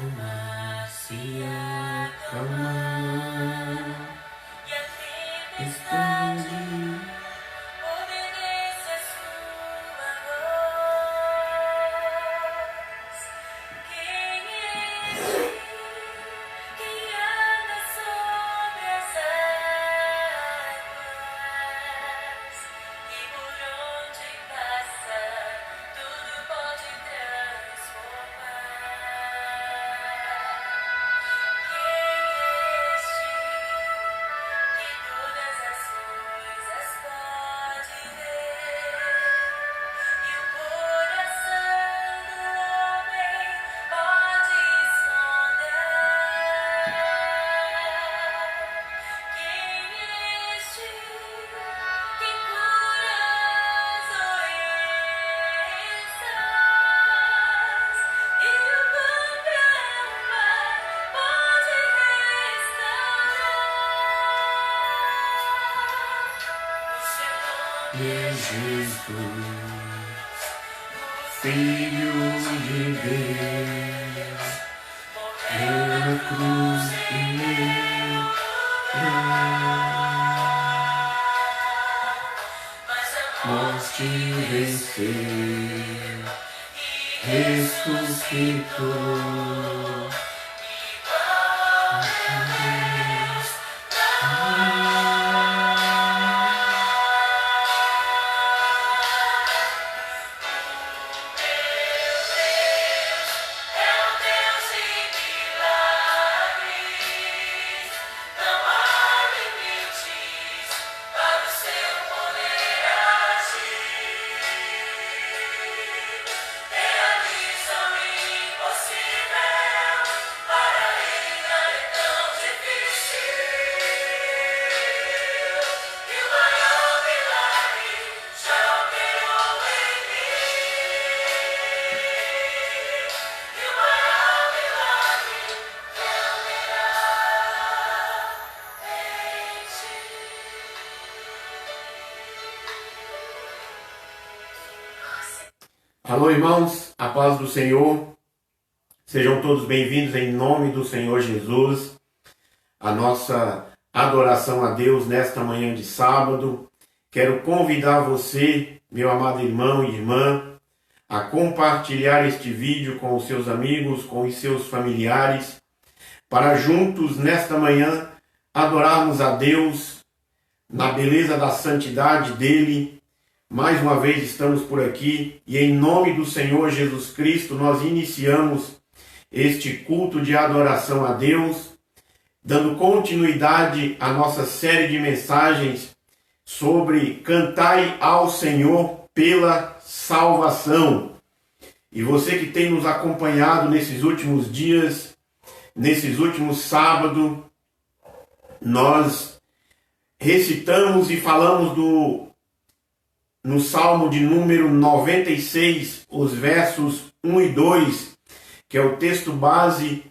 o mar se acalmar e a tempestade obedece a sua voz. Quem é este que anda sobre as águas e por onde passa tudo pode transformar? Quem é este que todas as coisas pode ver e o coração do homem pode sondar? Quem é este que cura as doenças e o próprio mar pode restaurar? O seu nome é Jesus, Filho de Deus, morreu na cruz em meu lugar, mas a morte venceu e ressuscitou. Igual a Deus, é o Deus de milagres, não há limites para o seu poder agir. Realiza o impossível, para ele nada é tão difícil. E o maior milagre já operou em mim. E o maior milagre operará em ti. Alô, irmãos, a paz do Senhor. Sejam todos bem-vindos em nome do Senhor Jesus. A nossa adoração a Deus nesta manhã de sábado. Quero convidar você, meu amado irmão e irmã, a compartilhar este vídeo com os seus amigos, com os seus familiares, para juntos nesta manhã adorarmos a Deus na beleza da santidade dele. Mais uma vez estamos por aqui e em nome do Senhor Jesus Cristo nós iniciamos este culto de adoração a Deus, dando continuidade à nossa série de mensagens sobre cantai ao Senhor pela salvação. E você que tem nos acompanhado nesses últimos dias, nesses últimos sábados, nós recitamos e falamos no Salmo de número 96, os versos 1 e 2, que é o texto base,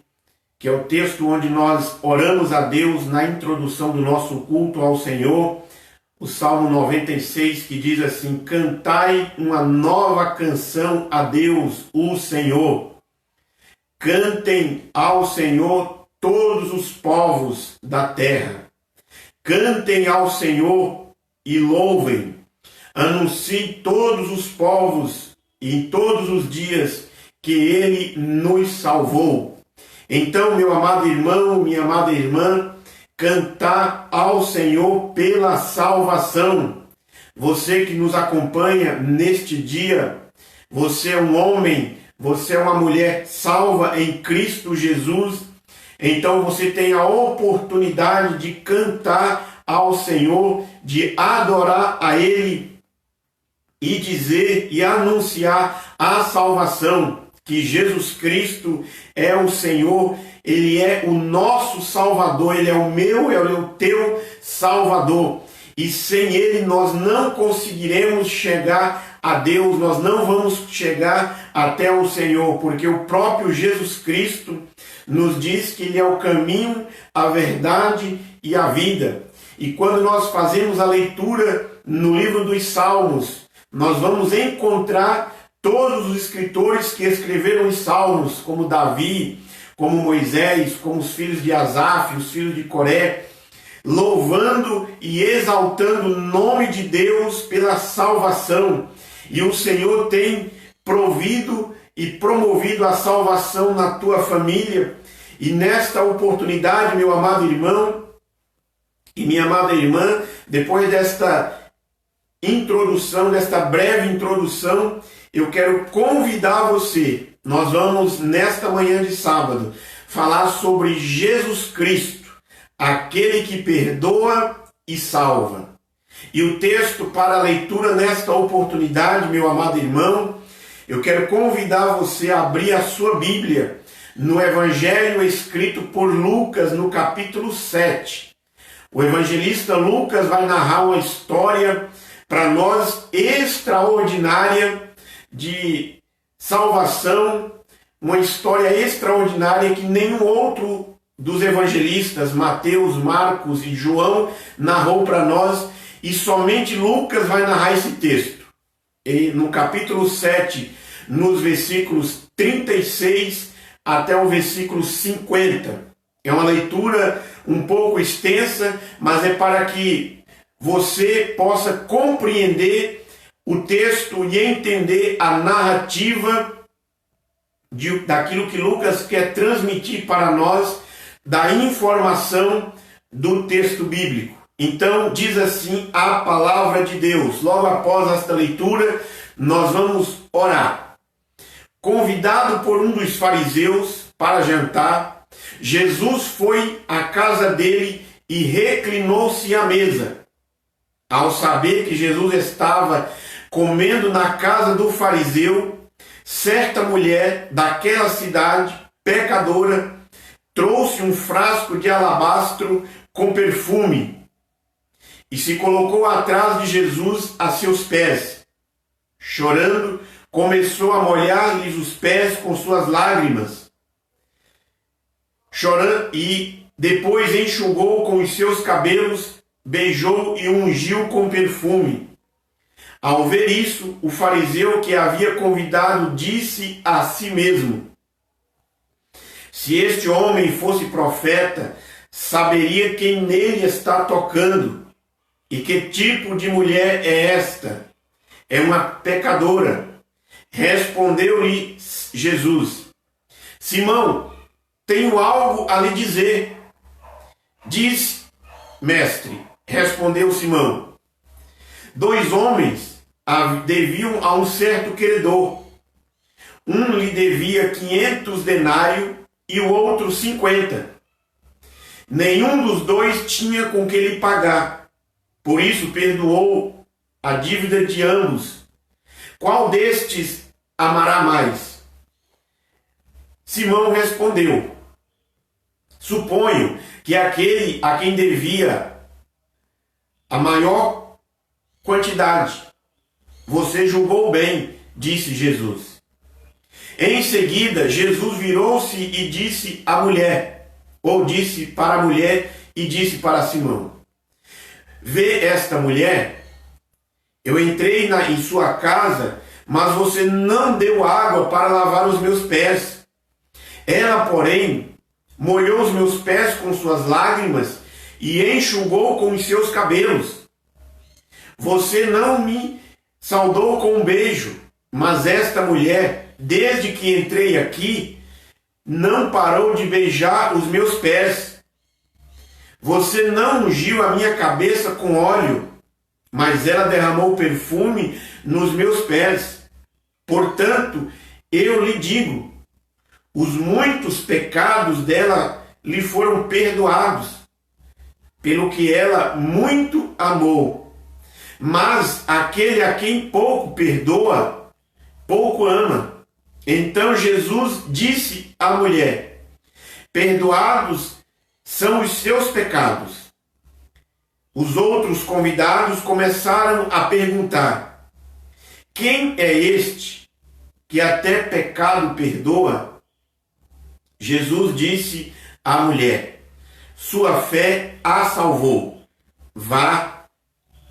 que é o texto onde nós oramos a Deus na introdução do nosso culto ao Senhor. O Salmo 96, que diz assim: cantai uma nova canção a Deus, o Senhor. Cantem ao Senhor todos os povos da terra. Cantem ao Senhor e louvem. Anuncie todos os povos e em todos os dias que Ele nos salvou. Então, meu amado irmão, minha amada irmã, cantar ao Senhor pela salvação. Você que nos acompanha neste dia, você é um homem, você é uma mulher salva em Cristo Jesus. Então você tem a oportunidade de cantar ao Senhor, de adorar a Ele e dizer e anunciar a salvação, que Jesus Cristo é o Senhor, Ele é o nosso Salvador, Ele é o meu, Ele é o teu Salvador. E sem Ele nós não conseguiremos chegar a Deus, nós não vamos chegar até o Senhor, porque o próprio Jesus Cristo nos diz que Ele é o caminho, a verdade e a vida. E quando nós fazemos a leitura no livro dos Salmos, nós vamos encontrar todos os escritores que escreveram os Salmos, como Davi, como Moisés, como os filhos de Asaf, os filhos de Coré, louvando e exaltando o nome de Deus pela salvação. E o Senhor tem provido e promovido a salvação na tua família. E nesta oportunidade, meu amado irmão e minha amada irmã, depois desta introdução, desta breve introdução, eu quero convidar você. Nós vamos, nesta manhã de sábado, falar sobre Jesus Cristo, aquele que perdoa e salva. E o texto para a leitura nesta oportunidade, meu amado irmão, eu quero convidar você a abrir a sua Bíblia no Evangelho escrito por Lucas, no capítulo 7. O evangelista Lucas vai narrar uma história para nós extraordinária de salvação, uma história extraordinária que nenhum outro dos evangelistas, Mateus, Marcos e João, narrou para nós, e somente Lucas vai narrar esse texto. E no capítulo 7, nos versículos 36 até o versículo 50. É uma leitura um pouco extensa, mas é para que você possa compreender o texto e entender a narrativa daquilo que Lucas quer transmitir para nós, da informação do texto bíblico. Então, diz assim a palavra de Deus. Logo após esta leitura, nós vamos orar. Convidado por um dos fariseus para jantar, Jesus foi à casa dele e reclinou-se à mesa. Ao saber que Jesus estava comendo na casa do fariseu, certa mulher daquela cidade, pecadora, trouxe um frasco de alabastro com perfume e se colocou atrás de Jesus a seus pés. Chorando, começou a molhar-lhes os pés com suas lágrimas. Chorando, e depois enxugou com os seus cabelos, beijou e ungiu com perfume. Ao ver isso, o fariseu que havia convidado disse a si mesmo: se este homem fosse profeta, saberia quem nele está tocando e que tipo de mulher é esta. É uma pecadora. Respondeu-lhe Jesus: Simão, tenho algo a lhe dizer. Diz, mestre. Respondeu Simão: 2 homens deviam a um certo credor. Um lhe devia 500 denários e o outro 50. Nenhum dos dois tinha com que lhe pagar. Por isso perdoou a dívida de ambos. Qual destes amará mais? Simão respondeu: suponho que aquele a quem devia a maior quantidade. Você julgou bem, disse Jesus. Em seguida, Jesus virou-se e disse à mulher, ou disse para a mulher e disse para Simão: vê esta mulher? Eu entrei em sua casa, mas você não deu água para lavar os meus pés. Ela, porém, molhou os meus pés com suas lágrimas e enxugou com os seus cabelos. Você não me saudou com um beijo, mas esta mulher, desde que entrei aqui, não parou de beijar os meus pés. Você não ungiu a minha cabeça com óleo, mas ela derramou perfume nos meus pés. Portanto, eu lhe digo, os muitos pecados dela lhe foram perdoados, pelo que ela muito amou. Mas aquele a quem pouco perdoa, pouco ama. Então Jesus disse à mulher: perdoados são os seus pecados. Os outros convidados começaram a perguntar: quem é este que até pecado perdoa? Jesus disse à mulher: sua fé a salvou. Vá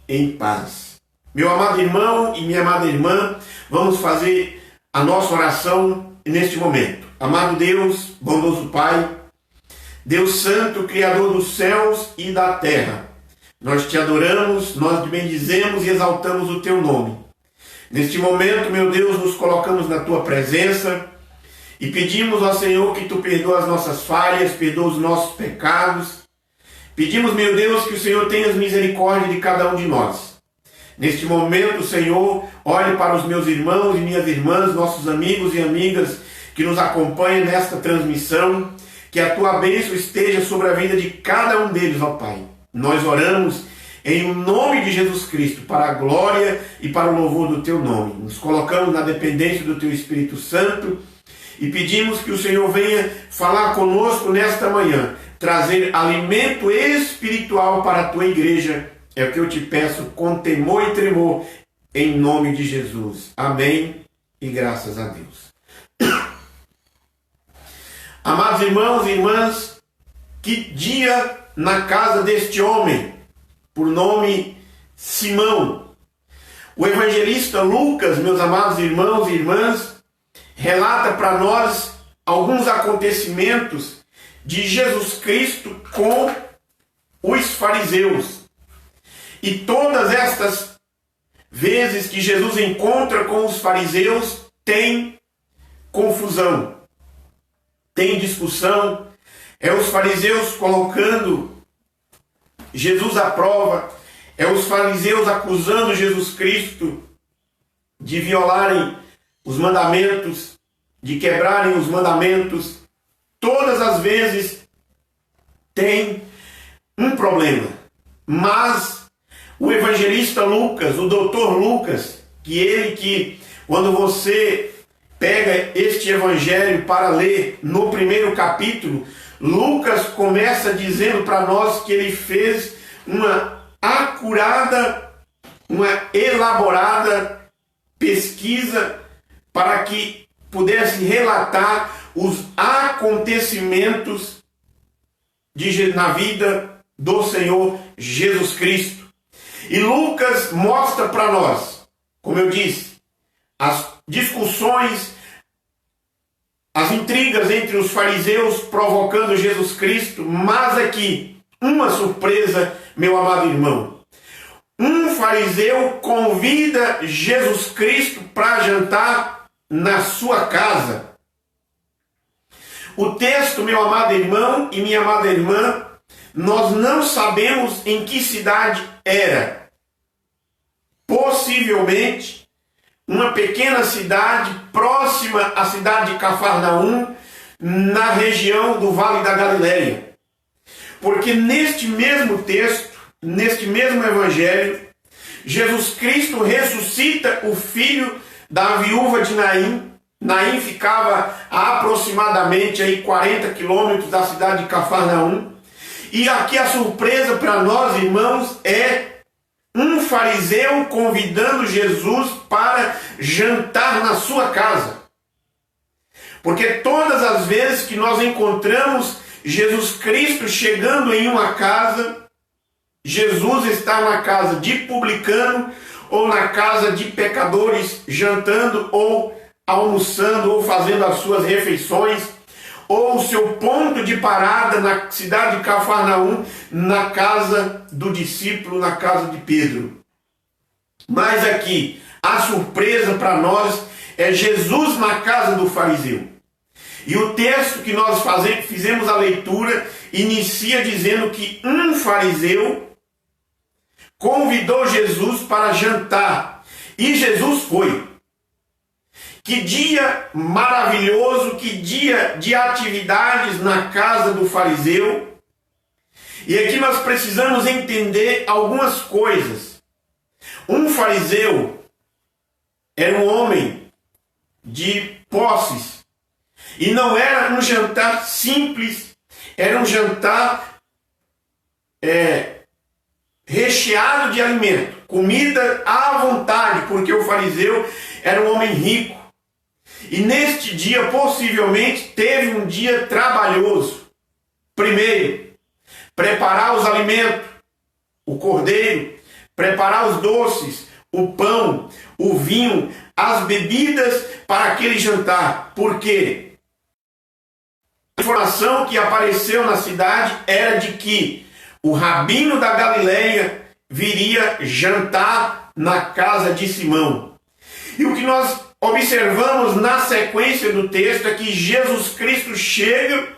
em paz. Meu amado irmão e minha amada irmã, vamos fazer a nossa oração neste momento. Amado Deus, bondoso Pai, Deus Santo, Criador dos céus e da terra, nós te adoramos, nós te bendizemos e exaltamos o teu nome. Neste momento, meu Deus, nos colocamos na tua presença e pedimos ao Senhor que tu perdoa as nossas falhas, perdoa os nossos pecados. Pedimos, meu Deus, que o Senhor tenha misericórdia de cada um de nós. Neste momento, Senhor, olhe para os meus irmãos e minhas irmãs, nossos amigos e amigas que nos acompanham nesta transmissão, que a tua bênção esteja sobre a vida de cada um deles, ó Pai. Nós oramos em nome de Jesus Cristo, para a glória e para o louvor do teu nome. Nos colocamos na dependência do teu Espírito Santo e pedimos que o Senhor venha falar conosco nesta manhã, trazer alimento espiritual para a tua igreja. É o que eu te peço com temor e tremor, em nome de Jesus. Amém e graças a Deus. Amados irmãos e irmãs, que dia na casa deste homem, por nome Simão. O evangelista Lucas, meus amados irmãos e irmãs, relata para nós alguns acontecimentos de Jesus Cristo com os fariseus. E todas estas vezes que Jesus encontra com os fariseus, tem confusão, tem discussão, os fariseus colocando Jesus à prova, os fariseus acusando Jesus Cristo de violarem os mandamentos, de quebrarem os mandamentos. Todas as vezes tem um problema, mas o evangelista Lucas, o doutor Lucas, que quando você pega este evangelho para ler no primeiro capítulo, Lucas começa dizendo para nós que ele fez uma acurada, uma elaborada pesquisa para que pudesse relatar os acontecimentos na vida do Senhor Jesus Cristo. E Lucas mostra para nós, como eu disse, as discussões, as intrigas entre os fariseus provocando Jesus Cristo, mas aqui, uma surpresa, meu amado irmão. Um fariseu convida Jesus Cristo para jantar na sua casa. O texto, meu amado irmão e minha amada irmã, nós não sabemos em que cidade era. Possivelmente uma pequena cidade próxima à cidade de Cafarnaum, na região do Vale da Galileia. Porque neste mesmo texto, neste mesmo evangelho, Jesus Cristo ressuscita o filho da viúva de Naim. Naim ficava a aproximadamente 40 quilômetros da cidade de Cafarnaum. E aqui a surpresa para nós, irmãos, é um fariseu convidando Jesus para jantar na sua casa. Porque todas as vezes que nós encontramos Jesus Cristo chegando em uma casa, Jesus está na casa de publicano ou na casa de pecadores, jantando ou almoçando ou fazendo as suas refeições, ou o seu ponto de parada na cidade de Cafarnaum, na casa do discípulo, na casa de Pedro. Mas aqui, a surpresa para nós é Jesus na casa do fariseu. E o texto que nós fizemos a leitura inicia dizendo que um fariseu convidou Jesus para jantar. E Jesus foi. Que dia maravilhoso, que dia de atividades na casa do fariseu. E aqui nós precisamos entender algumas coisas. Um fariseu era um homem de posses. E não era um jantar simples, era um jantar recheado de alimento, comida à vontade, porque o fariseu era um homem rico. E neste dia, possivelmente, teve um dia trabalhoso. Primeiro, preparar os alimentos, o cordeiro, preparar os doces, o pão, o vinho, as bebidas para aquele jantar. Por quê? informação que apareceu na cidade era de que o rabino da Galileia viria jantar na casa de Simão. E o que nós observamos na sequência do texto é que Jesus Cristo chega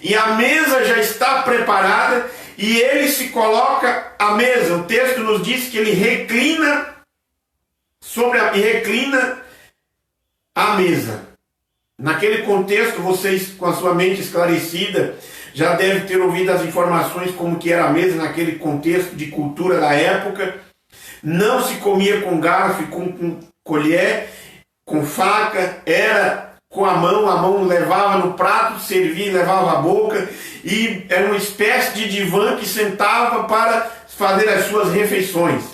e a mesa já está preparada e ele se coloca à mesa. O texto nos diz que ele reclina a mesa. Naquele contexto, vocês com a sua mente esclarecida já devem ter ouvido as informações como que era a mesa naquele contexto de cultura da época. Não se comia com garfo e com colher, com faca, era com a mão levava no prato, servia e levava à boca, e era uma espécie de divã que sentava para fazer as suas refeições.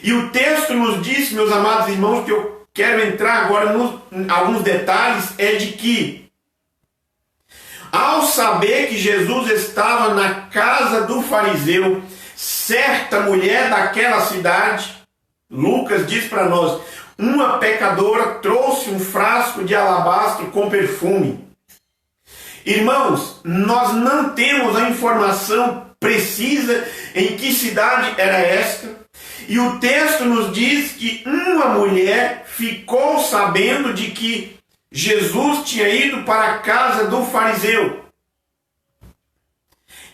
E o texto nos diz, meus amados irmãos, que eu quero entrar agora em alguns detalhes, é de que, ao saber que Jesus estava na casa do fariseu, certa mulher daquela cidade, Lucas diz para nós, uma pecadora trouxe um frasco de alabastro com perfume. Irmãos, nós não temos a informação precisa em que cidade era esta, e o texto nos diz que uma mulher ficou sabendo de que Jesus tinha ido para a casa do fariseu.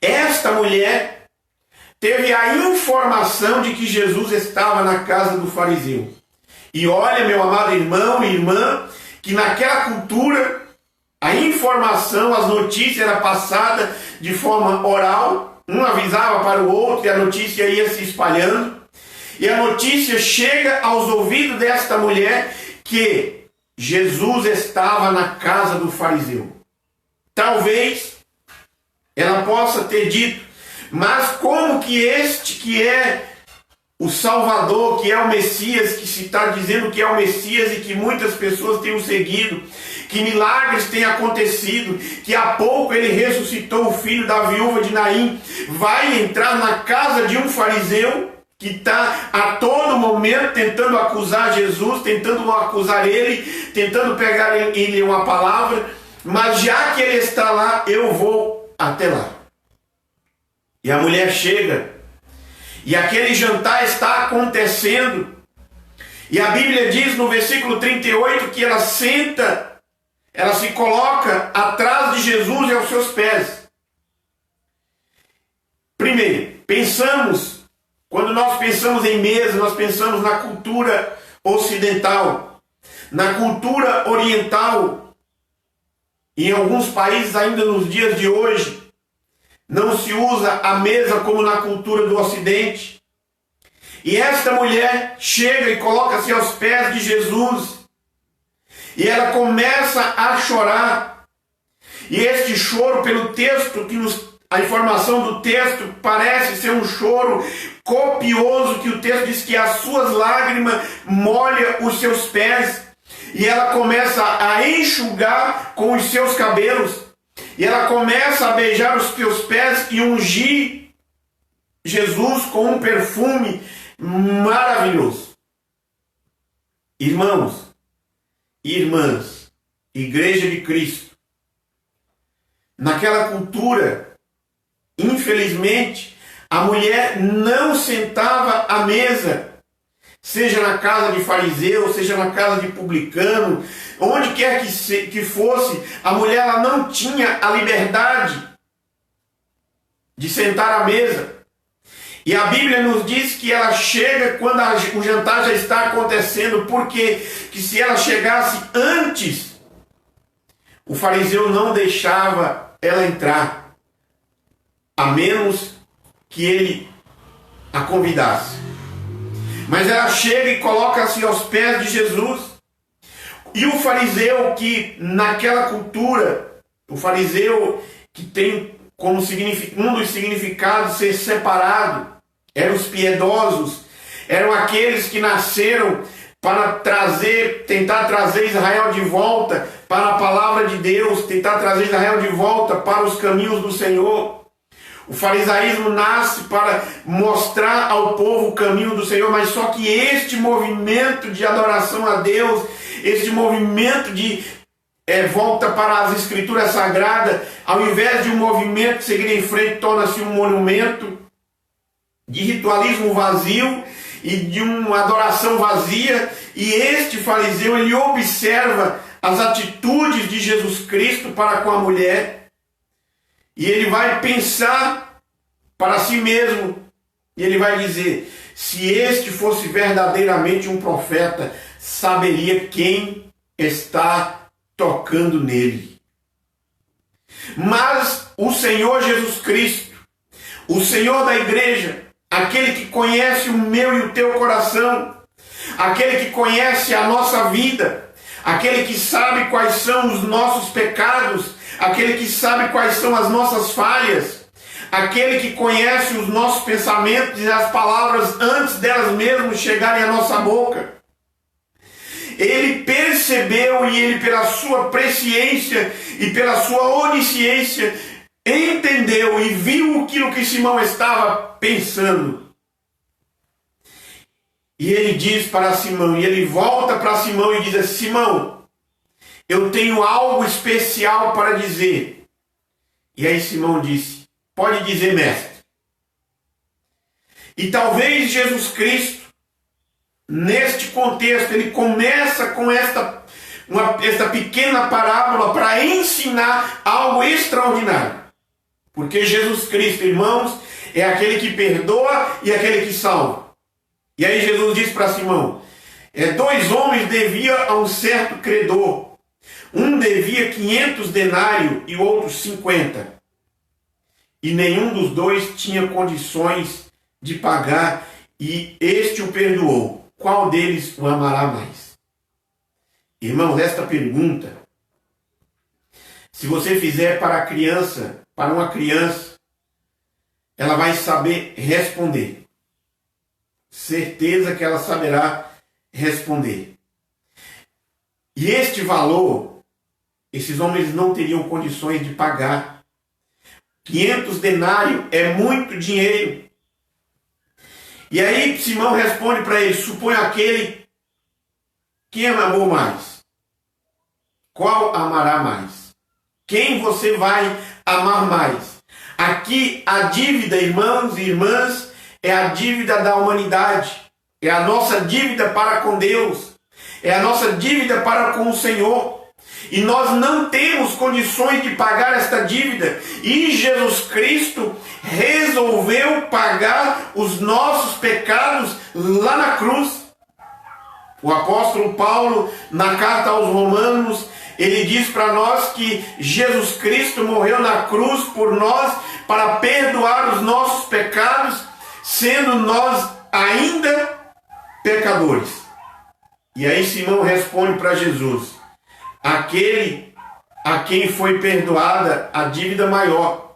Esta mulher teve a informação de que Jesus estava na casa do fariseu. E olha, meu amado irmão e irmã, que naquela cultura a informação, as notícias eram passadas de forma oral, um avisava para o outro e a notícia ia se espalhando. E a notícia chega aos ouvidos desta mulher que Jesus estava na casa do fariseu. Talvez ela possa ter dito, mas como que este que é o Salvador, que é o Messias, que se está dizendo que é o Messias e que muitas pessoas têm o seguido, que milagres têm acontecido, que há pouco ele ressuscitou o filho da viúva de Naim, vai entrar na casa de um fariseu que está a todo momento tentando acusar Jesus, tentando acusar ele, tentando pegar ele uma palavra, mas já que ele está lá, eu vou até lá. E a mulher chega, e aquele jantar está acontecendo, e a Bíblia diz no versículo 38 que ela senta, ela se coloca atrás de Jesus e aos seus pés. Primeiro, quando nós pensamos em mesa, nós pensamos na cultura ocidental, na cultura oriental, e em alguns países ainda nos dias de hoje, não se usa a mesa como na cultura do Ocidente. E esta mulher chega e coloca-se aos pés de Jesus. E ela começa a chorar. E este choro, pelo texto, a informação do texto parece ser um choro copioso, que o texto diz que as suas lágrimas molham os seus pés. E ela começa a enxugar com os seus cabelos. E ela começa a beijar os seus pés e ungir Jesus com um perfume maravilhoso. Irmãos e irmãs, Igreja de Cristo, naquela cultura, infelizmente, a mulher não sentava à mesa, seja na casa de fariseu, seja na casa de publicano, onde quer que fosse, a mulher ela não tinha a liberdade de sentar à mesa. E a Bíblia nos diz que ela chega quando o jantar já está acontecendo, porque que se ela chegasse antes, o fariseu não deixava ela entrar, a menos que ele a convidasse. Mas ela chega e coloca-se aos pés de Jesus. E o fariseu que naquela cultura, o fariseu que tem como um dos significados ser separado, eram os piedosos, eram aqueles que nasceram para tentar trazer Israel de volta para a palavra de Deus, tentar trazer Israel de volta para os caminhos do Senhor. O farisaísmo nasce para mostrar ao povo o caminho do Senhor, mas só que este movimento de adoração a Deus, este movimento de volta para as escrituras sagradas, ao invés de um movimento seguir em frente, torna-se um monumento de ritualismo vazio e de uma adoração vazia. E este fariseu, ele observa as atitudes de Jesus Cristo para com a mulher, e ele vai pensar para si mesmo, e ele vai dizer: se este fosse verdadeiramente um profeta, saberia quem está tocando nele. Mas o Senhor Jesus Cristo, o Senhor da igreja, aquele que conhece o meu e o teu coração, aquele que conhece a nossa vida, aquele que sabe quais são os nossos pecados, aquele que sabe quais são as nossas falhas, aquele que conhece os nossos pensamentos e as palavras antes delas mesmas chegarem à nossa boca. Ele percebeu, e ele, pela sua presciência e pela sua onisciência, entendeu e viu aquilo que Simão estava pensando. E ele diz para Simão, e ele volta para Simão e diz assim: Simão, eu tenho algo especial para dizer. E aí Simão disse: pode dizer, mestre. E talvez Jesus Cristo, neste contexto, ele começa com esta pequena parábola para ensinar algo extraordinário. Porque Jesus Cristo, irmãos, é aquele que perdoa e aquele que salva. E aí Jesus diz para Simão: dois homens deviam a um certo credor. Um devia 500 denários e o outro 50. E nenhum dos dois tinha condições de pagar, e este o perdoou. Qual deles o amará mais? Irmãos, esta pergunta, se você fizer para uma criança, ela vai saber responder. Certeza que ela saberá responder. E este valor, esses homens não teriam condições de pagar. 500 denários é muito dinheiro. E aí Simão responde para ele: suponha aquele que amou mais. Qual amará mais? Quem você vai amar mais? Aqui a dívida, irmãos e irmãs, é a dívida da humanidade. É a nossa dívida para com Deus. É a nossa dívida para com o Senhor. E nós não temos condições de pagar esta dívida. E Jesus Cristo resolveu pagar os nossos pecados lá na cruz. O apóstolo Paulo, na carta aos Romanos, ele diz para nós que Jesus Cristo morreu na cruz por nós para perdoar os nossos pecados, sendo nós ainda pecadores. E aí Simão responde para Jesus: aquele a quem foi perdoada a dívida maior.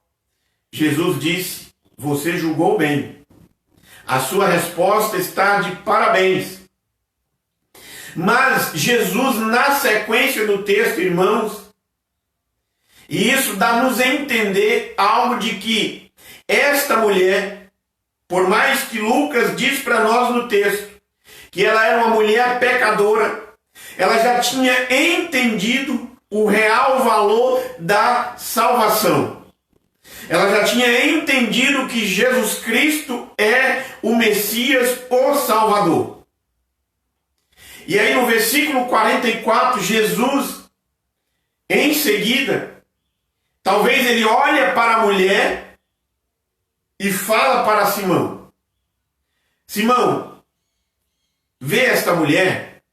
Jesus disse: você julgou bem. A sua resposta está de parabéns. Mas Jesus, na sequência do texto, irmãos, e isso dá-nos a entender algo de que esta mulher, por mais que Lucas diz para nós no texto que ela era uma mulher pecadora, ela já tinha entendido o real valor da salvação. Ela já tinha entendido que Jesus Cristo é o Messias, o Salvador. E aí no versículo 44, Jesus, em seguida, talvez ele olha para a mulher e fala para Simão: Simão, vê esta mulher?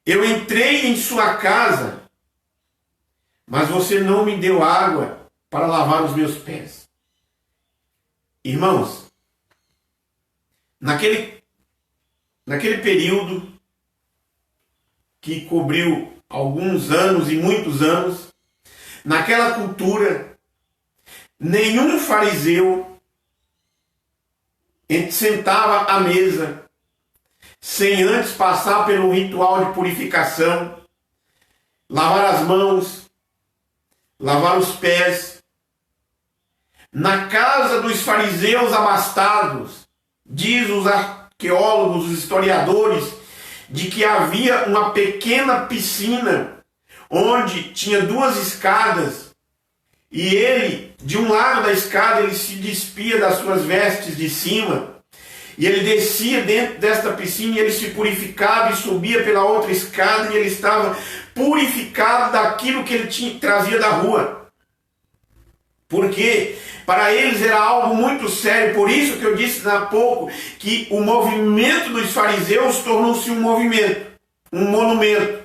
Eu entrei em sua casa, mas você não me deu água para lavar os meus pés. Irmãos, naquele período que cobriu alguns anos e muitos anos, naquela cultura, nenhum fariseu sentava à mesa sem antes passar pelo ritual de purificação, lavar as mãos, lavar os pés. Na casa dos fariseus abastados, diz os arqueólogos, os historiadores, de que havia uma pequena piscina onde tinha duas escadas, e ele, de um lado da escada, ele se despia das suas vestes de cima, e ele descia dentro desta piscina, e ele se purificava e subia pela outra escada, e ele estava purificado daquilo que ele trazia da rua. Porque para eles era algo muito sério, por isso que eu disse há pouco que o movimento dos fariseus tornou-se um movimento, um monumento.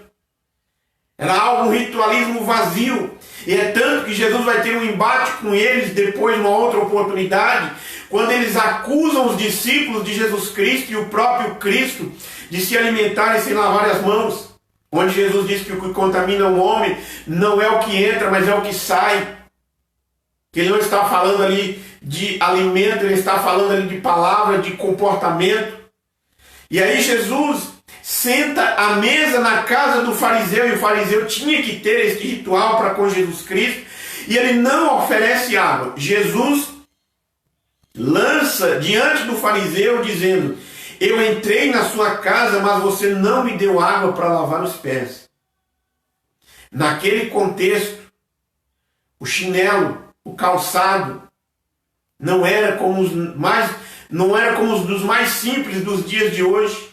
Era algo, um ritualismo vazio. E é tanto que Jesus vai ter um embate com eles depois, numa outra oportunidade, quando eles acusam os discípulos de Jesus Cristo e o próprio Cristo de se alimentarem sem lavar as mãos. Onde Jesus diz que o que contamina o homem não é o que entra, mas é o que sai. Que ele não está falando ali de alimento, ele está falando ali de palavra, de comportamento. E aí Jesus senta à mesa na casa do fariseu, e o fariseu tinha que ter este ritual para com Jesus Cristo, e ele não oferece água. Jesus lança diante do fariseu dizendo: eu entrei na sua casa, mas você não me deu água para lavar os pés. Naquele contexto, o chinelo, o calçado, não era como os dos mais simples dos dias de hoje.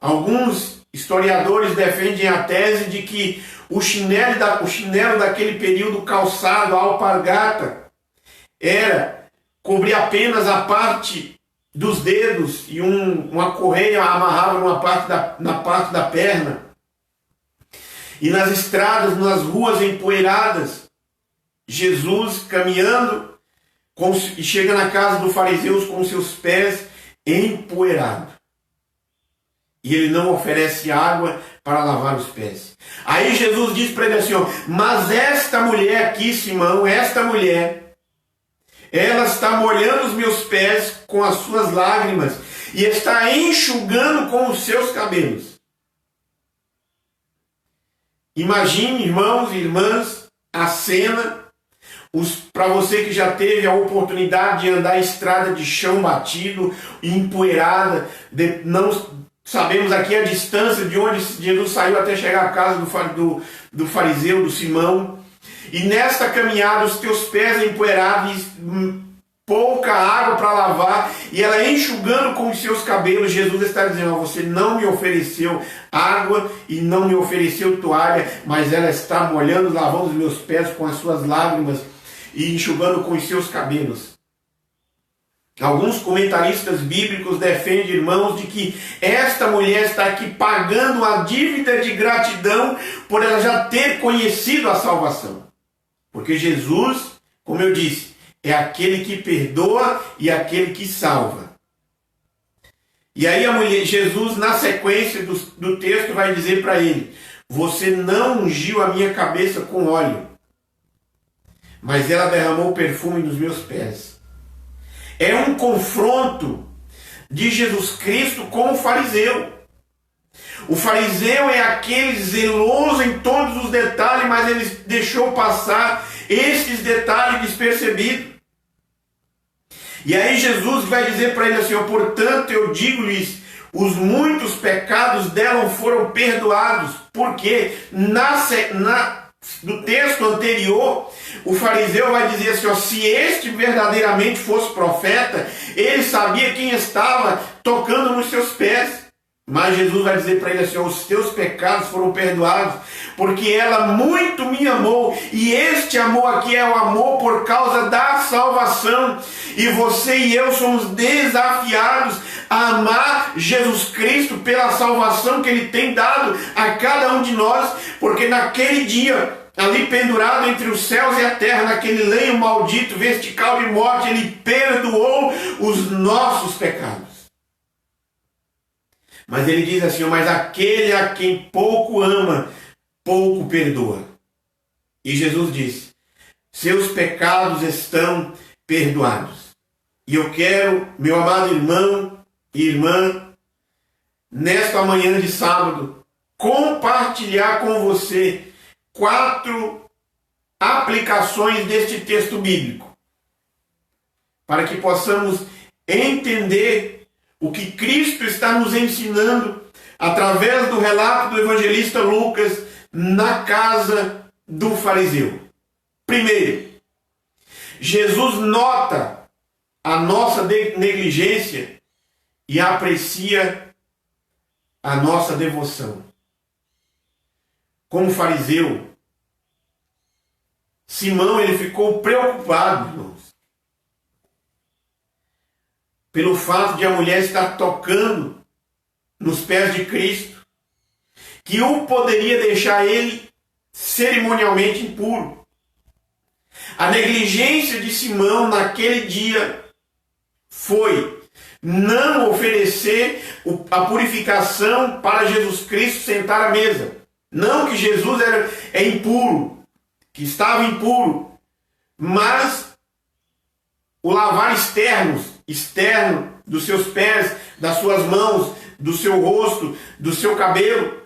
Alguns historiadores defendem a tese de que o chinelo daquele período, calçado, a alpargata, cobria apenas a parte dos dedos e uma correia amarrava na parte da perna. E nas estradas, nas ruas empoeiradas, Jesus caminhando e chega na casa dos fariseus com seus pés empoeirados. E ele não oferece água para lavar os pés. Aí Jesus diz para ele assim: mas esta mulher aqui, Simão, esta mulher, ela está molhando os meus pés com as suas lágrimas e está enxugando com os seus cabelos. Imagine, irmãos e irmãs, a cena. Para você que já teve a oportunidade de andar em estrada de chão batido, empoeirada, não sabemos aqui a distância de onde Jesus saiu até chegar à casa do fariseu, do Simão. E nesta caminhada, os teus pés empoeirados, pouca água para lavar, e ela enxugando com os seus cabelos. Jesus está dizendo: você não me ofereceu água e não me ofereceu toalha, mas ela está molhando, lavando os meus pés com as suas lágrimas e enxugando com os seus cabelos. Alguns comentaristas bíblicos defendem, irmãos, de que esta mulher está aqui pagando a dívida de gratidão por ela já ter conhecido a salvação. Porque Jesus, como eu disse, é aquele que perdoa e aquele que salva. E aí Jesus, na sequência do texto, vai dizer para ele: você não ungiu a minha cabeça com óleo, mas ela derramou perfume nos meus pés. É um confronto de Jesus Cristo com o fariseu. O fariseu é aquele zeloso em todos os detalhes, mas ele deixou passar esses detalhes despercebidos. E aí Jesus vai dizer para ele assim: portanto eu digo-lhes, os muitos pecados dela foram perdoados. Porque no texto anterior, o fariseu vai dizer assim: se este verdadeiramente fosse profeta, ele sabia quem estava tocando nos seus pés. Mas Jesus vai dizer para ele assim: os teus pecados foram perdoados, porque ela muito me amou. E este amor aqui é o amor por causa da salvação. E você e eu somos desafiados a amar Jesus Cristo pela salvação que Ele tem dado a cada um de nós. Porque naquele dia, ali pendurado entre os céus e a terra, naquele lenho maldito, vertical de morte, Ele perdoou os nossos pecados. Mas ele diz assim: mas aquele a quem pouco ama, pouco perdoa. E Jesus disse: seus pecados estão perdoados. E eu quero, meu amado irmão e irmã, nesta manhã de sábado, compartilhar com você 4 aplicações deste texto bíblico, para que possamos entender o que Cristo está nos ensinando através do relato do evangelista Lucas, na casa do fariseu? Primeiro, Jesus nota a nossa negligência e aprecia a nossa devoção. Como fariseu, Simão ele ficou preocupado, irmãos, pelo fato de a mulher estar tocando nos pés de Cristo, que o poderia deixar ele cerimonialmente impuro. A negligência de Simão naquele dia foi não oferecer a purificação para Jesus Cristo sentar à mesa. Não que Jesus é impuro, que estava impuro, mas o lavar externo dos seus pés, das suas mãos, do seu rosto, do seu cabelo,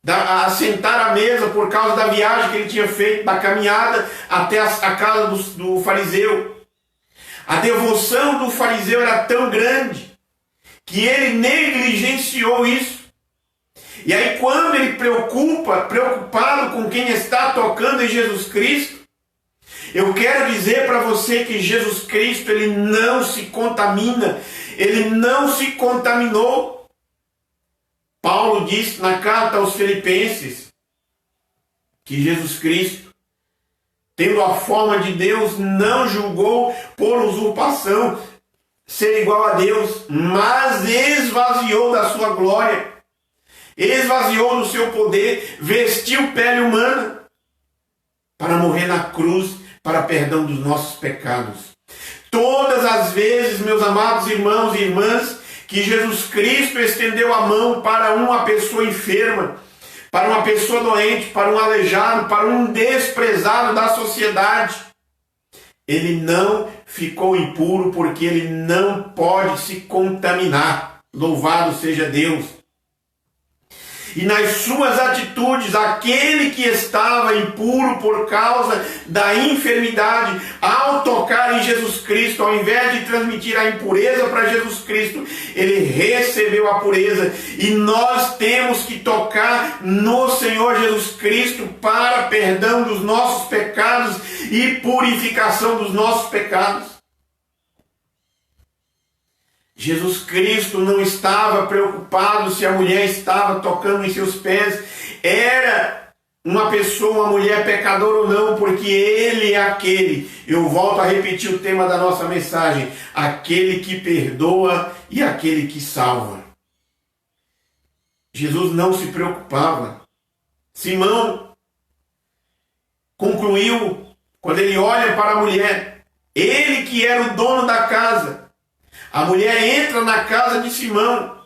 a sentar à mesa por causa da viagem que ele tinha feito, da caminhada até a casa do fariseu. A devoção do fariseu era tão grande que ele negligenciou isso. E aí quando ele preocupado com quem está tocando em Jesus Cristo, eu quero dizer para você que Jesus Cristo, ele não se contamina, ele não se contaminou. Paulo diz na carta aos Filipenses que Jesus Cristo, tendo a forma de Deus, não julgou por usurpação ser igual a Deus, mas esvaziou da sua glória, esvaziou do seu poder, vestiu pele humana para morrer na cruz, para perdão dos nossos pecados. Todas as vezes, meus amados irmãos e irmãs, que Jesus Cristo estendeu a mão para uma pessoa enferma, para uma pessoa doente, para um aleijado, para um desprezado da sociedade, ele não ficou impuro, porque ele não pode se contaminar. Louvado seja Deus! E nas suas atitudes, aquele que estava impuro por causa da enfermidade, ao tocar em Jesus Cristo, ao invés de transmitir a impureza para Jesus Cristo, ele recebeu a pureza. E nós temos que tocar no Senhor Jesus Cristo para perdão dos nossos pecados e purificação dos nossos pecados. Jesus Cristo não estava preocupado se a mulher estava tocando em seus pés, era uma pessoa, uma mulher pecadora ou não, porque ele é aquele, eu volto a repetir o tema da nossa mensagem, aquele que perdoa e aquele que salva. Jesus não se preocupava. Simão concluiu, quando ele olha para a mulher, ele que era o dono da casa, a mulher entra na casa de Simão.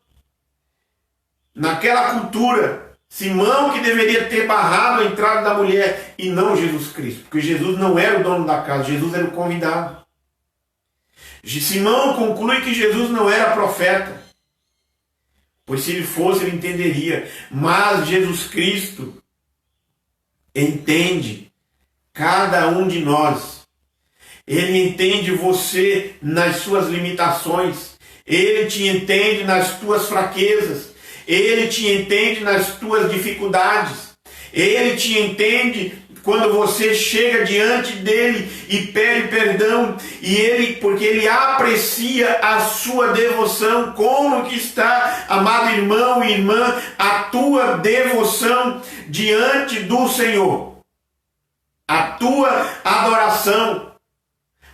Naquela cultura, Simão que deveria ter barrado a entrada da mulher e não Jesus Cristo, porque Jesus não era o dono da casa, Jesus era o convidado. Simão conclui que Jesus não era profeta, pois se ele fosse ele entenderia, mas Jesus Cristo entende cada um de nós. Ele entende você nas suas limitações. Ele te entende nas tuas fraquezas. Ele te entende nas tuas dificuldades. Ele te entende quando você chega diante dele e pede perdão. Porque ele aprecia a sua devoção. Como que está, amado irmão e irmã, a tua devoção diante do Senhor? A tua adoração.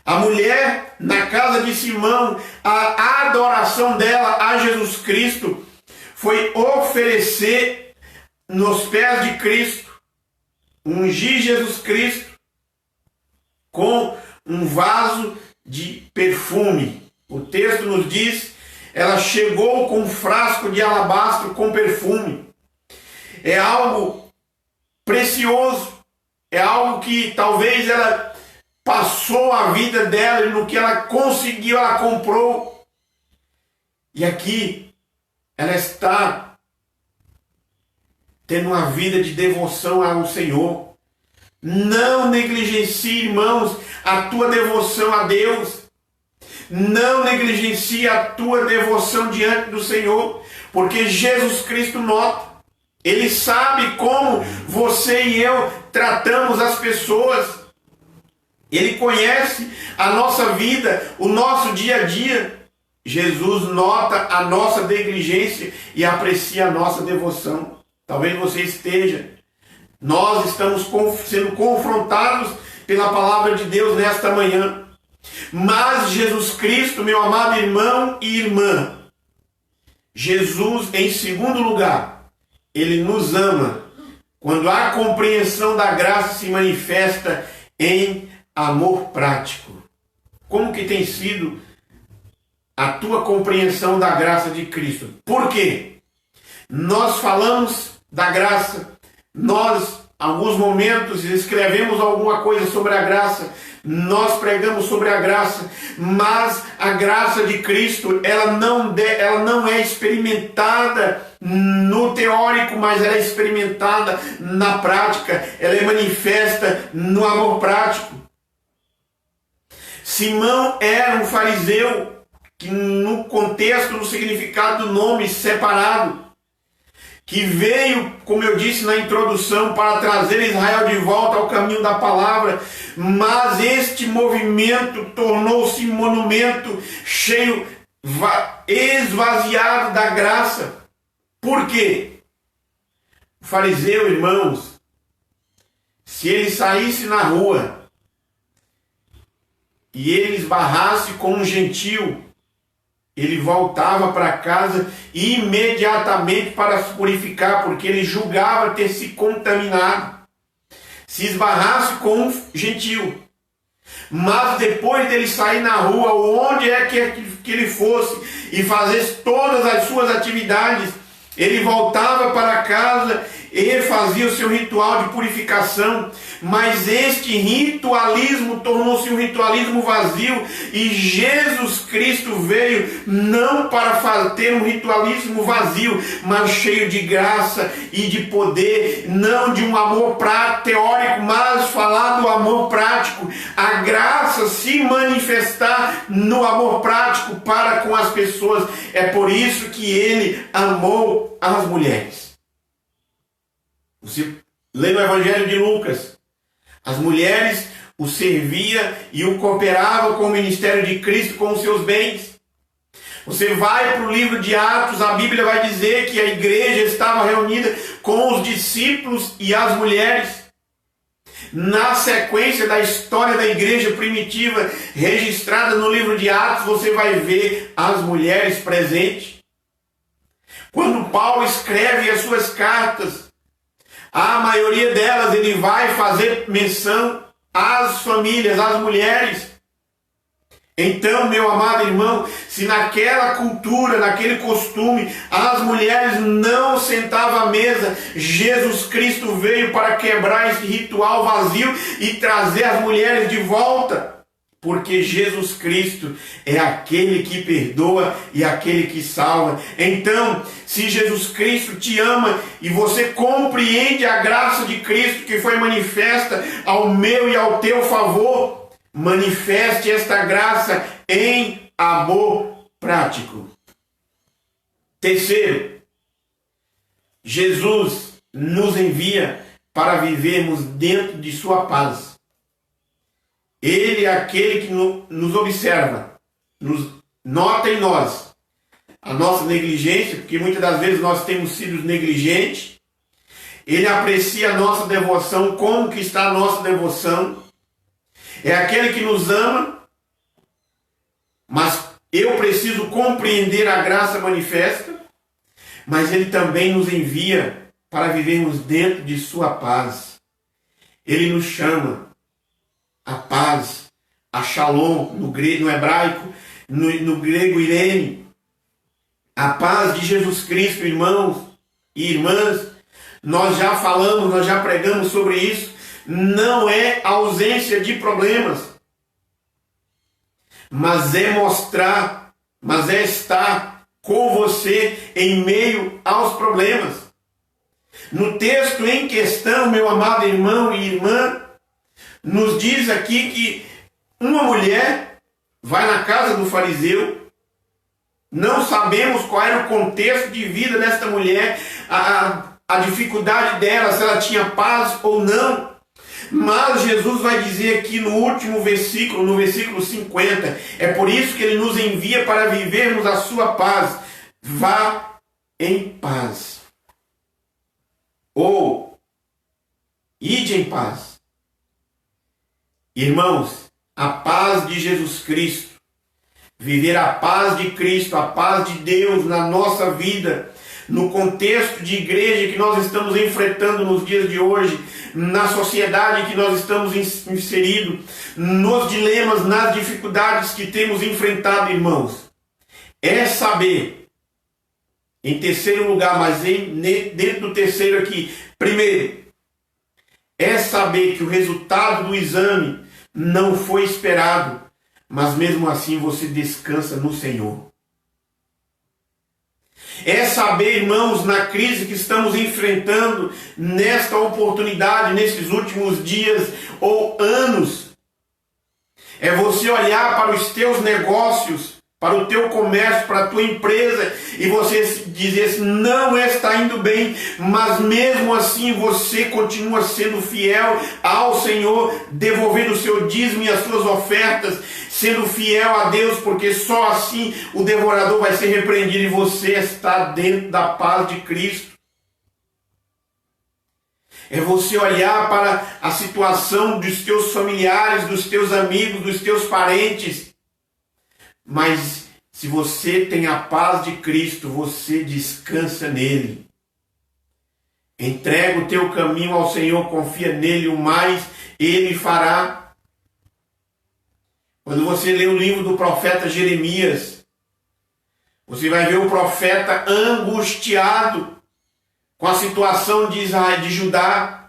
A mulher na casa de Simão, a adoração dela a Jesus Cristo foi oferecer nos pés de Cristo, ungir Jesus Cristo com um vaso de perfume. O texto nos diz, ela chegou com um frasco de alabastro com perfume. É algo precioso, é algo que talvez ela passou a vida dela e no que ela conseguiu, ela comprou. E aqui ela está tendo uma vida de devoção ao Senhor. Não negligencie, irmãos, a tua devoção a Deus. Não negligencie a tua devoção diante do Senhor, porque Jesus Cristo nota. Ele sabe como você e eu tratamos as pessoas. Ele conhece a nossa vida, o nosso dia a dia. Jesus nota a nossa negligência e aprecia a nossa devoção. Talvez você esteja. Nós estamos sendo confrontados pela palavra de Deus nesta manhã. Mas Jesus Cristo, meu amado irmão e irmã, Jesus, em segundo lugar, Ele nos ama quando a compreensão da graça se manifesta em amor prático. Como que tem sido a tua compreensão da graça de Cristo? Por quê? Nós falamos da graça, nós, alguns momentos, escrevemos alguma coisa sobre a graça, nós pregamos sobre a graça, mas a graça de Cristo, ela não é experimentada no teórico, mas ela é experimentada na prática, ela é manifesta no amor prático. Simão era um fariseu que no contexto, no significado do nome, separado, que veio, como eu disse na introdução, para trazer Israel de volta ao caminho da palavra, mas este movimento tornou-se um monumento cheio, esvaziado da graça. Por quê? O fariseu, irmãos, se ele saísse na rua e ele esbarrasse com um gentil, ele voltava para casa imediatamente para se purificar, porque ele julgava ter se contaminado. Se esbarrasse com um gentil. Mas depois dele sair na rua, onde é que ele fosse, e fazer todas as suas atividades, ele voltava para casa e fazia o seu ritual de purificação. Mas este ritualismo tornou-se um ritualismo vazio, e Jesus Cristo veio não para ter um ritualismo vazio, mas cheio de graça e de poder, não de um amor teórico, mas falar do amor prático, a graça se manifestar no amor prático para com as pessoas. É por isso que ele amou as mulheres. Você lê no Evangelho de Lucas, as mulheres o serviam e o cooperavam com o ministério de Cristo com os seus bens. Você vai para o livro de Atos, a Bíblia vai dizer que a igreja estava reunida com os discípulos e as mulheres. Na sequência da história da igreja primitiva, registrada no livro de Atos, você vai ver as mulheres presentes. Quando Paulo escreve as suas cartas, a maioria delas ele vai fazer menção às famílias, às mulheres. Então, meu amado irmão, se naquela cultura, naquele costume, as mulheres não sentavam à mesa, Jesus Cristo veio para quebrar esse ritual vazio e trazer as mulheres de volta. Porque Jesus Cristo é aquele que perdoa e aquele que salva. Então, se Jesus Cristo te ama e você compreende a graça de Cristo que foi manifesta ao meu e ao teu favor, manifeste esta graça em amor prático. Terceiro, Jesus nos envia para vivermos dentro de sua paz. Ele é aquele que nos observa, nota em nós a nossa negligência, porque muitas das vezes nós temos sido negligentes. Ele aprecia a nossa devoção, como que está a nossa devoção. É aquele que nos ama, mas eu preciso compreender a graça manifesta, mas ele também nos envia para vivermos dentro de sua paz. Ele nos chama a paz, a shalom, no hebraico, no grego irene, a paz de Jesus Cristo, irmãos e irmãs. Nós já falamos, nós já pregamos sobre isso. Não é ausência de problemas, mas é mostrar, mas é estar com você em meio aos problemas. No texto em questão, meu amado irmão e irmã, nos diz aqui que uma mulher vai na casa do fariseu. Não sabemos qual era o contexto de vida desta mulher. A a dificuldade dela, se ela tinha paz ou não. Mas Jesus vai dizer aqui no último versículo, no versículo 50, é por isso que ele nos envia para vivermos a sua paz. Vá em paz. Ou, ide em paz. Irmãos, a paz de Jesus Cristo, viver a paz de Cristo, a paz de Deus na nossa vida, no contexto de igreja que nós estamos enfrentando nos dias de hoje, na sociedade que nós estamos inseridos, nos dilemas, nas dificuldades que temos enfrentado, irmãos, é saber, em terceiro lugar, mas dentro do terceiro aqui, primeiro, é saber que o resultado do exame não foi esperado, mas mesmo assim você descansa no Senhor. É saber, irmãos, na crise que estamos enfrentando, nesta oportunidade, nesses últimos dias ou anos, é você olhar para os teus negócios, para o teu comércio, para a tua empresa, e você dizer assim, não está indo bem, mas mesmo assim você continua sendo fiel ao Senhor, devolvendo o seu dízimo e as suas ofertas, sendo fiel a Deus, porque só assim o devorador vai ser repreendido e você está dentro da paz de Cristo. É você olhar para a situação dos teus familiares, dos teus amigos, dos teus parentes, mas se você tem a paz de Cristo, você descansa nele. Entrega o teu caminho ao Senhor, confia nele, o mais ele fará. Quando você lê o livro do profeta Jeremias, você vai ver o profeta angustiado com a situação de Israel, de Judá,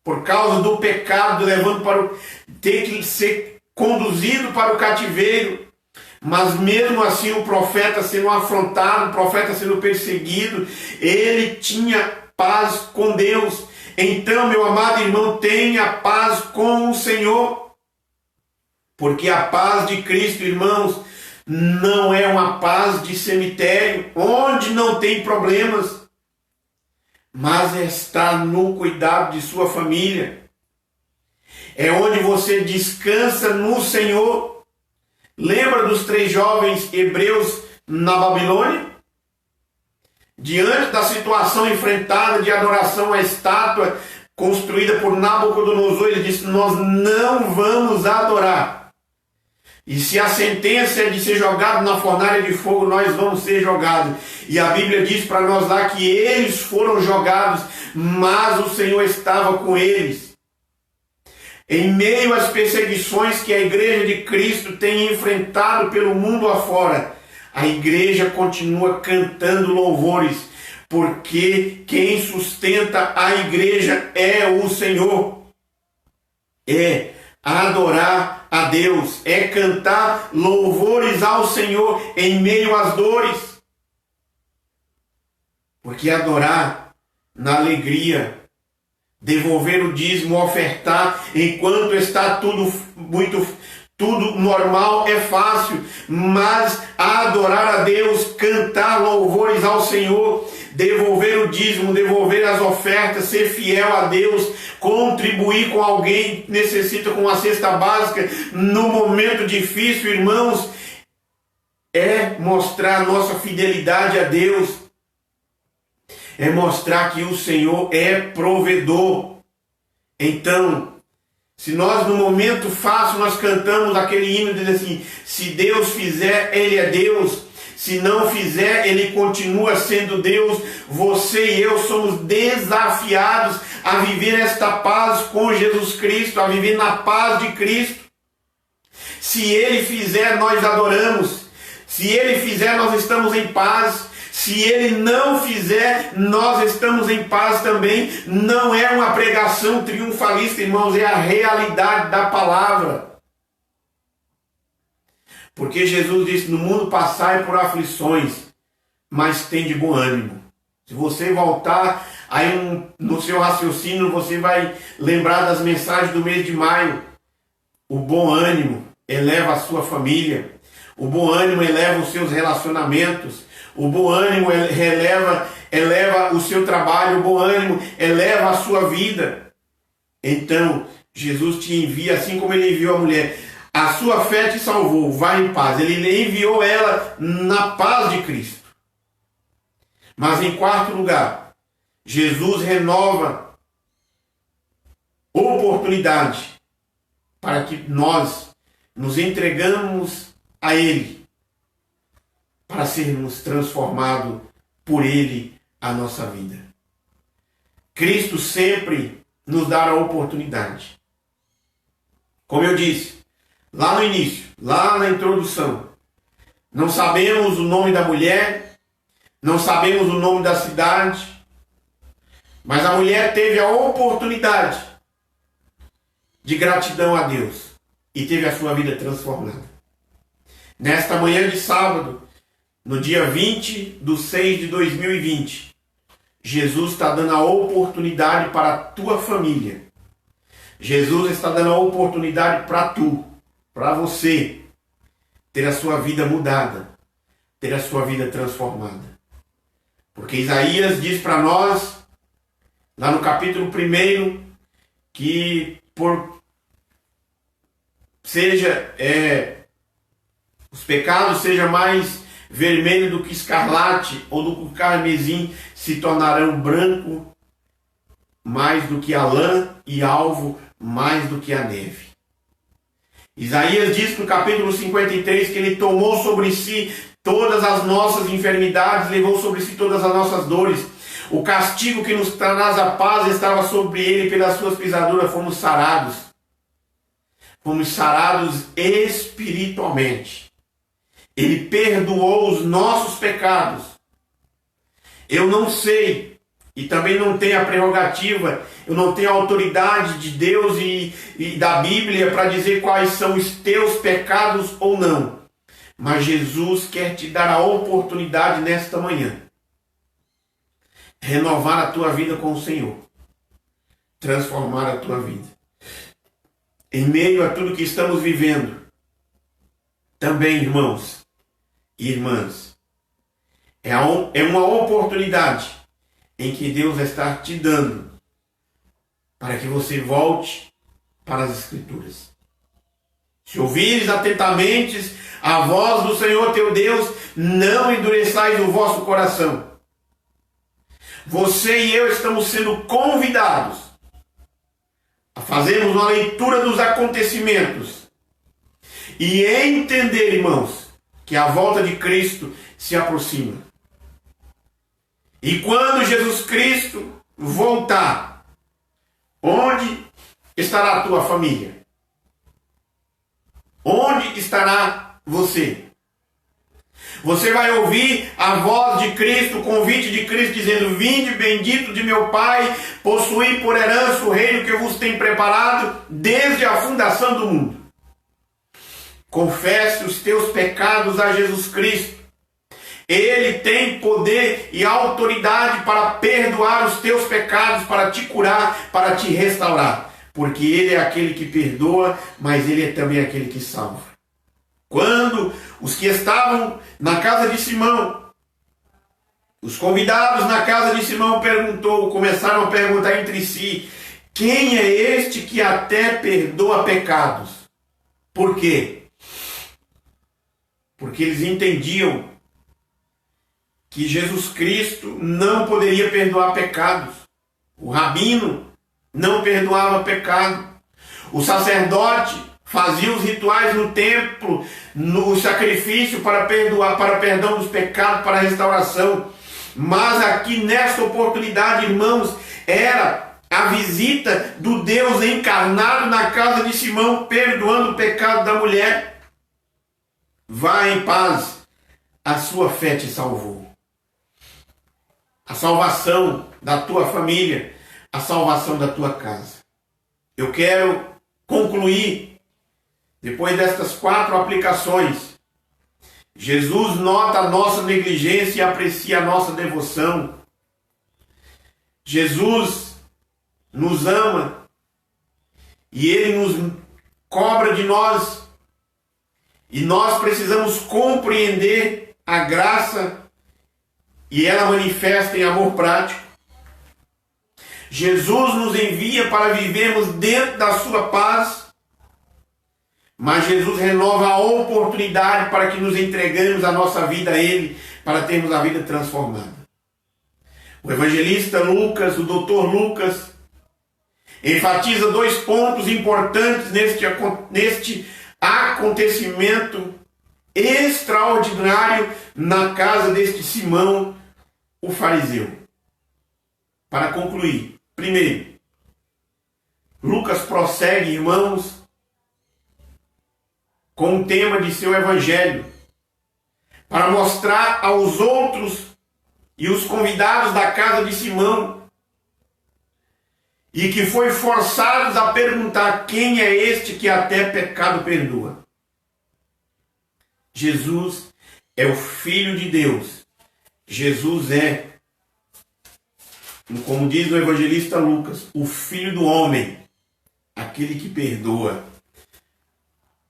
por causa do pecado, levando para ter que ser conduzido para o cativeiro. Mas mesmo assim o profeta sendo afrontado, o profeta sendo perseguido, ele tinha paz com Deus. Então, meu amado irmão, tenha paz com o Senhor. Porque a paz de Cristo, irmãos, não é uma paz de cemitério, onde não tem problemas, mas está no cuidado de sua família. É onde você descansa no Senhor. Lembra dos 3 jovens hebreus na Babilônia? Diante da situação enfrentada de adoração à estátua construída por Nabucodonosor, ele disse, nós não vamos adorar. E se a sentença é de ser jogado na fornalha de fogo, nós vamos ser jogados. E a Bíblia diz para nós lá que eles foram jogados, mas o Senhor estava com eles. Em meio às perseguições que a igreja de Cristo tem enfrentado pelo mundo afora, a igreja continua cantando louvores, porque quem sustenta a igreja é o Senhor. É adorar a Deus, é cantar louvores ao Senhor em meio às dores. Porque adorar na alegria, devolver o dízimo, ofertar, enquanto está tudo normal, é fácil, mas adorar a Deus, cantar louvores ao Senhor, devolver o dízimo, devolver as ofertas, ser fiel a Deus, contribuir com alguém que necessita com uma cesta básica no momento difícil, irmãos, é mostrar nossa fidelidade a Deus. É mostrar que o Senhor é provedor. Então, se nós no momento fácil nós cantamos aquele hino dizendo assim, se Deus fizer, Ele é Deus. Se não fizer, Ele continua sendo Deus. Você e eu somos desafiados a viver esta paz com Jesus Cristo, a viver na paz de Cristo. Se Ele fizer, nós adoramos. Se Ele fizer, nós estamos em paz. Se Ele não fizer, nós estamos em paz também. Não é uma pregação triunfalista, irmãos, é a realidade da palavra. Porque Jesus disse, no mundo passai por aflições, mas tem de bom ânimo. Se você voltar aí no seu raciocínio, você vai lembrar das mensagens do mês de maio. O bom ânimo eleva a sua família. O bom ânimo eleva os seus relacionamentos. O bom ânimo eleva o seu trabalho, o bom ânimo, eleva a sua vida. Então, Jesus te envia, assim como ele enviou a mulher. A sua fé te salvou, vai em paz. Ele enviou ela na paz de Cristo. Mas em quarto lugar, Jesus renova oportunidade para que nós nos entregamos a Ele, para sermos transformados por Ele a nossa vida. Cristo sempre nos dá a oportunidade. Como eu disse, lá no início, lá na introdução, não sabemos o nome da mulher, não sabemos o nome da cidade, mas a mulher teve a oportunidade de gratidão a Deus e teve a sua vida transformada. Nesta manhã de sábado, no dia 20/6/2020, Jesus está dando a oportunidade para a tua família. Jesus está dando a oportunidade para tu, para você, ter a sua vida mudada, ter a sua vida transformada. Porque Isaías diz para nós, lá no capítulo 1, que os pecados sejam mais vermelho do que escarlate ou do que carmesim, se tornarão branco mais do que a lã e alvo mais do que a neve. Isaías diz no capítulo 53 que ele tomou sobre si todas as nossas enfermidades, levou sobre si todas as nossas dores. O castigo que nos traz a paz estava sobre ele, pelas suas pisaduras fomos sarados. Fomos sarados espiritualmente. Ele perdoou os nossos pecados. Eu não sei, e também não tenho a prerrogativa, eu não tenho a autoridade de Deus e da Bíblia para dizer quais são os teus pecados ou não. Mas Jesus quer te dar a oportunidade nesta manhã. Renovar a tua vida com o Senhor. Transformar a tua vida. Em meio a tudo que estamos vivendo, também, irmãos e irmãs, é uma oportunidade em que Deus está te dando para que você volte para as Escrituras. Se ouvires atentamente a voz do Senhor teu Deus, não endureçais o vosso coração. Você e eu estamos sendo convidados a fazermos uma leitura dos acontecimentos e entender, irmãos, que a volta de Cristo se aproxima. E quando Jesus Cristo voltar, onde estará a tua família? Onde estará você? Você vai ouvir a voz de Cristo, o convite de Cristo, dizendo: vinde bendito de meu Pai, possuí por herança o reino que eu vos tenho preparado desde a fundação do mundo. Confesse os teus pecados a Jesus Cristo. Ele tem poder e autoridade para perdoar os teus pecados, para te curar, para te restaurar. Porque Ele é aquele que perdoa, mas Ele é também aquele que salva. Quando os que estavam na casa de Simão, os convidados na casa de Simão começaram a perguntar entre si: quem é este que até perdoa pecados? Por quê? Porque eles entendiam que Jesus Cristo não poderia perdoar pecados. O rabino não perdoava pecado. O sacerdote fazia os rituais no templo, no sacrifício para perdoar, para perdão dos pecados, para restauração. Mas aqui nesta oportunidade, irmãos, era a visita do Deus encarnado na casa de Simão, perdoando o pecado da mulher. Vá em paz, a sua fé te salvou. A salvação da tua família, a salvação da tua casa. Eu quero concluir, depois destas 4 aplicações. Jesus nota a nossa negligência e aprecia a nossa devoção. Jesus nos ama e Ele nos cobra de nós. E nós precisamos compreender a graça e ela manifesta em amor prático. Jesus nos envia para vivermos dentro da sua paz, mas Jesus renova a oportunidade para que nos entregamos a nossa vida a Ele, para termos a vida transformada. O evangelista Lucas, o doutor Lucas, enfatiza dois pontos importantes neste acontecimento extraordinário na casa deste Simão, o fariseu. Para concluir, primeiro, Lucas prossegue, irmãos, com o tema de seu evangelho, para mostrar aos outros e os convidados da casa de Simão, e que foi forçados a perguntar: quem é este que até pecado perdoa? Jesus é o Filho de Deus. Jesus é, como diz o evangelista Lucas, o Filho do homem, aquele que perdoa.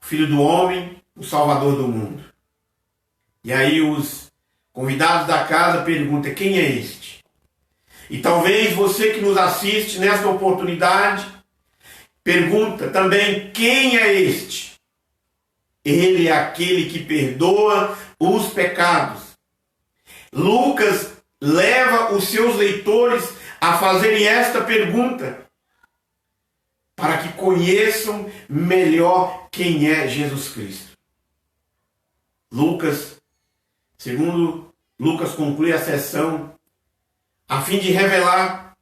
O Filho do homem, o Salvador do mundo. E aí os convidados da casa perguntam: quem é este? E talvez você que nos assiste nesta oportunidade pergunta também: quem é este? Ele é aquele que perdoa os pecados. Lucas leva os seus leitores a fazerem esta pergunta, para que conheçam melhor quem é Jesus Cristo. Segundo Lucas conclui a sessão, a fim de revelar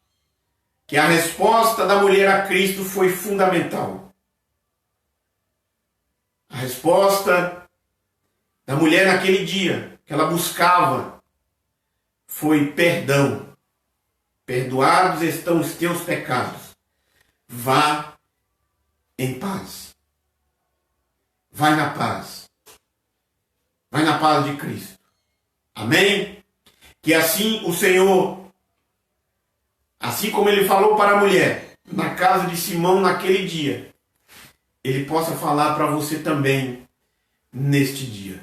que a resposta da mulher a Cristo foi fundamental. A resposta da mulher naquele dia, que ela buscava, foi perdão. Perdoados estão os teus pecados. Vá em paz. Vai na paz. Vai na paz de Cristo. Amém? Que assim o Senhor, assim como Ele falou para a mulher, na casa de Simão naquele dia, Ele possa falar para você também neste dia.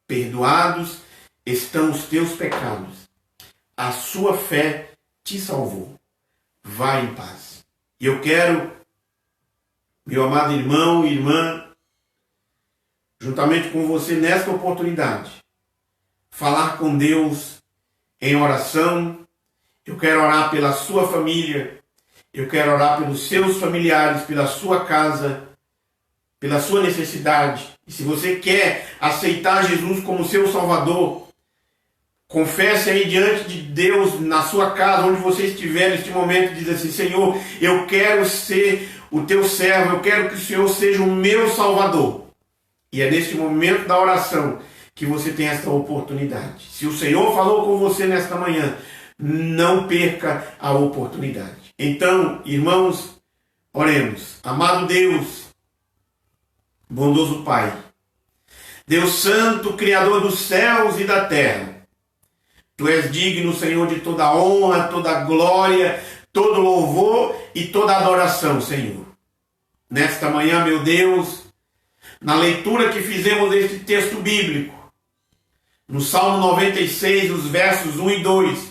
Perdoados estão os teus pecados. A sua fé te salvou. Vá em paz. E eu quero, meu amado irmão e irmã, juntamente com você nesta oportunidade, falar com Deus em oração. Eu quero orar pela sua família. Eu quero orar pelos seus familiares, pela sua casa, pela sua necessidade. E se você quer aceitar Jesus como seu Salvador, confesse aí diante de Deus, na sua casa, onde você estiver neste momento, diz assim: Senhor, eu quero ser o teu servo, eu quero que o Senhor seja o meu Salvador. E é neste momento da oração que você tem esta oportunidade. Se o Senhor falou com você nesta manhã, não perca a oportunidade. Então, irmãos, oremos. Amado Deus, bondoso Pai, Deus Santo, Criador dos céus e da terra, Tu és digno, Senhor, de toda honra, toda glória, todo louvor e toda adoração, Senhor. Nesta manhã, meu Deus, na leitura que fizemos deste texto bíblico, no Salmo 96, os versos 1 e 2,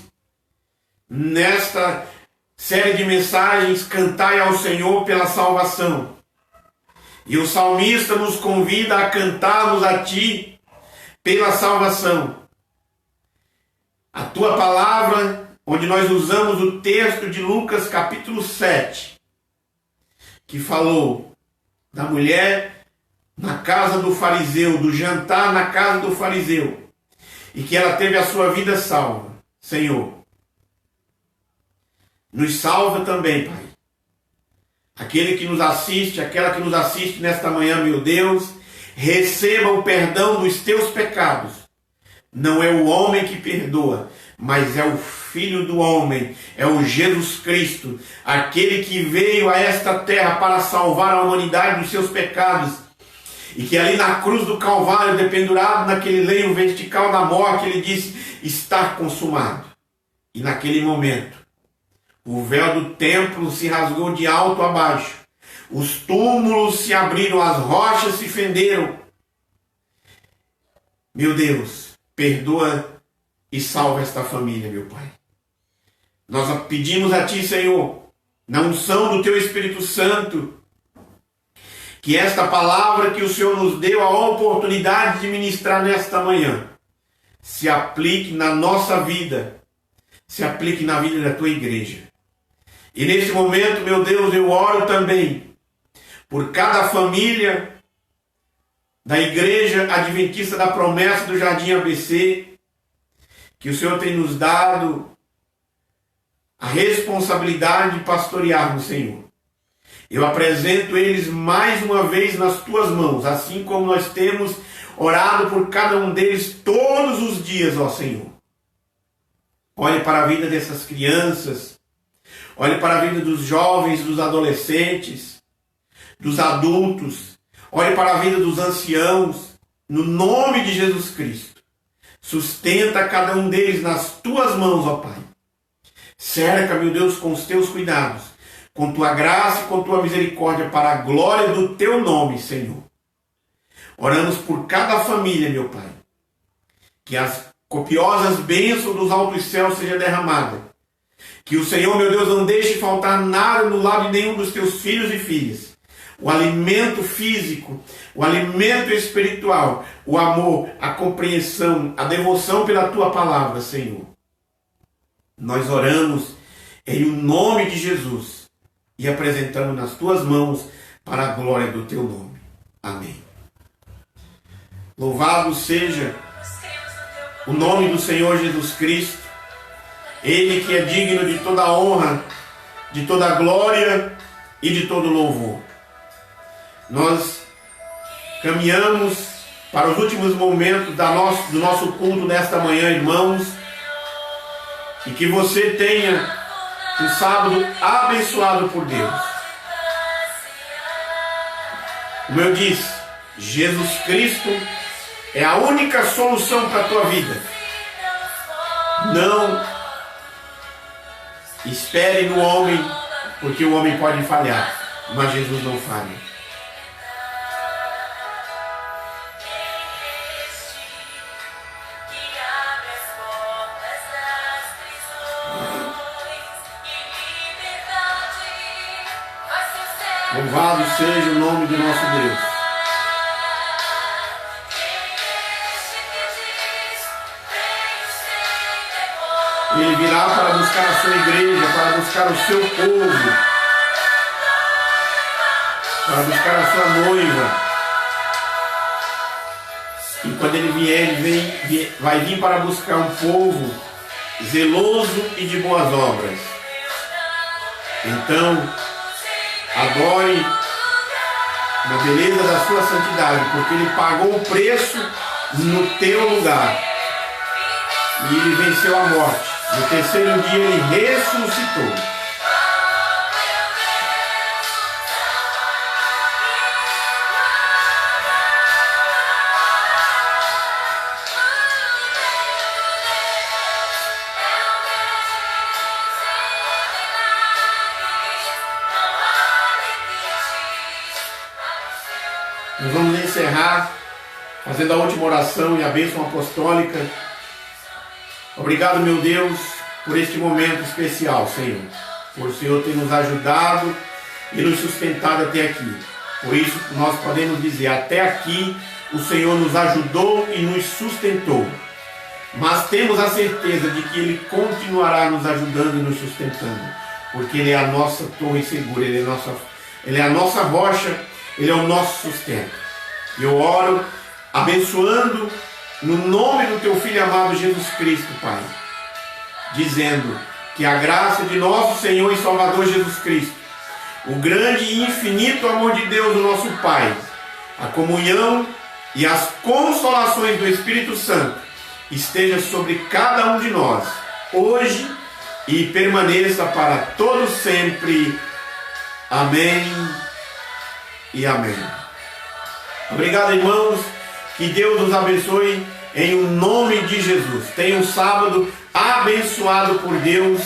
nesta série de mensagens, cantai ao Senhor pela salvação. E o salmista nos convida a cantarmos a Ti pela salvação. A Tua palavra, onde nós usamos o texto de Lucas capítulo 7, que falou da mulher na casa do fariseu, do jantar na casa do fariseu, e que ela teve a sua vida salva. Senhor, nos salva também, Pai. Aquele que nos assiste, aquela que nos assiste nesta manhã, meu Deus, receba o perdão dos teus pecados. Não é o homem que perdoa, mas é o Filho do homem, é o Jesus Cristo, aquele que veio a esta terra para salvar a humanidade dos seus pecados, e que ali na cruz do Calvário, dependurado naquele leito vertical da morte, ele disse: está consumado. E naquele momento, o véu do templo se rasgou de alto a baixo, os túmulos se abriram, as rochas se fenderam. Meu Deus, perdoa e salva esta família, meu Pai. Nós pedimos a Ti, Senhor, na unção do Teu Espírito Santo, que esta palavra que o Senhor nos deu a oportunidade de ministrar nesta manhã, se aplique na nossa vida, se aplique na vida da Tua igreja. E nesse momento, meu Deus, eu oro também por cada família da Igreja Adventista da Promessa do Jardim ABC, que o Senhor tem nos dado a responsabilidade de pastorearmos, Senhor. Eu apresento eles mais uma vez nas Tuas mãos, assim como nós temos orado por cada um deles todos os dias, ó Senhor. Olhe para a vida dessas crianças, olhe para a vida dos jovens, dos adolescentes, dos adultos, olhe para a vida dos anciãos, no nome de Jesus Cristo. Sustenta cada um deles nas Tuas mãos, ó Pai. Cerca, meu Deus, com os Teus cuidados, com Tua graça e com Tua misericórdia, para a glória do Teu nome, Senhor. Oramos por cada família, meu Pai, que as copiosas bênçãos dos altos céus sejam derramadas, que o Senhor, meu Deus, não deixe faltar nada no lado de nenhum dos Teus filhos e filhas. O alimento físico, o alimento espiritual, o amor, a compreensão, a devoção pela Tua palavra, Senhor. Nós oramos em o nome de Jesus e apresentamos nas Tuas mãos para a glória do Teu nome. Amém. Louvado seja o nome do Senhor Jesus Cristo, Ele que é digno de toda honra, de toda glória e de todo louvor. Nós caminhamos para os últimos momentos do nosso culto nesta manhã, irmãos, e que você tenha um sábado abençoado por Deus. Como eu disse, Jesus Cristo é a única solução para a tua vida. Não espere no homem, porque o homem pode falhar, mas Jesus não falha. Louvado seja o nome do nosso Deus. Ele virá para buscar a sua igreja, para buscar o seu povo, para buscar a sua noiva. E quando ele vier, ele vai vir para buscar um povo zeloso e de boas obras. Então, adore na beleza da sua santidade, porque Ele pagou o preço no teu lugar. E Ele venceu a morte. No terceiro dia Ele ressuscitou. Nós vamos encerrar fazendo a última oração e a bênção apostólica. Obrigado, meu Deus, por este momento especial, Senhor. Por o Senhor ter nos ajudado e nos sustentado até aqui. Por isso, nós podemos dizer, até aqui o Senhor nos ajudou e nos sustentou. Mas temos a certeza de que Ele continuará nos ajudando e nos sustentando. Porque Ele é a nossa torre segura, Ele é a nossa rocha, Ele é o nosso sustento. Eu oro abençoando no nome do Teu Filho amado Jesus Cristo, Pai, dizendo que a graça de nosso Senhor e Salvador Jesus Cristo, o grande e infinito amor de Deus, o nosso Pai, a comunhão e as consolações do Espírito Santo esteja sobre cada um de nós, hoje e permaneça para todos sempre. Amém e amém. Obrigado, irmãos. Que Deus nos abençoe em o nome de Jesus. Tenha um sábado abençoado por Deus.